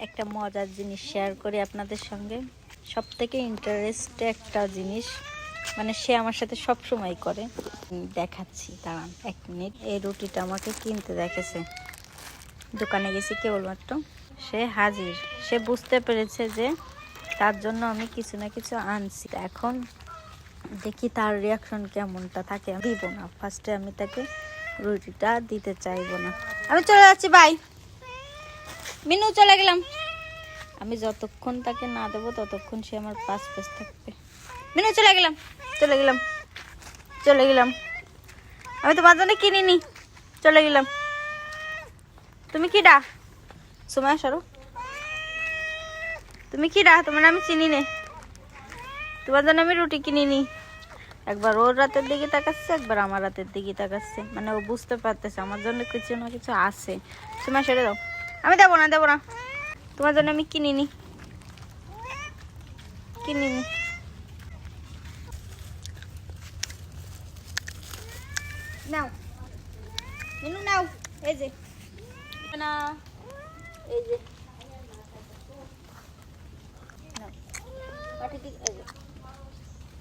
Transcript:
একটা মজার জিনিস শেয়ার করি আপনাদের সঙ্গে। সব থেকে ইন্টারেস্টে একটা জিনিস, মানে সে আমার সাথে সব সময় করে। দেখাচ্ছি, দাঁড়ান 1 মিনিট। এই রুটিটা আমাকে কিনতে দেখেছে, দোকানে গেছি কেবলমাত্র, সে হাজির। সে বুঝতে পেরেছে যে তার জন্য আমি কিছু না কিছু আনছি। এখন দেখি তার রিয়াকশন কেমনটা থাকে। দিব না, ফার্স্টে আমি তাকে রুটিটা দিতে চাইবো না। আমি চলে যাচ্ছি, বাই। মিনু চলে গেলাম। আমি যতক্ষণ তাকে না দেবো ততক্ষণ সে আমার পাশ থাকবে। মিনু চলে গেলাম, চলে গেলাম, চলে গেলাম। আমি তোমার জন্য কিনিনি, চলে গেলাম। তুমি কি ডা সময় সরো, তুমি কি ডা? তোমার আমি চিনি নে, তোমার জন্য আমি রুটি কিনিনি। একবার ওর রাতের দিকে তাকাচ্ছে, একবার আমার রাতের দিকে তাকাচ্ছে, মানে ও বুঝতে পারতেছে আমার জন্য কিছু না কিছু আছে। সময় সেরে দাও। আমি দেবো না, দেবো না, তোমার জন্য আমি কিনিনি, কিনিনি। নাও মিনু নাও, এই যে না, এই যে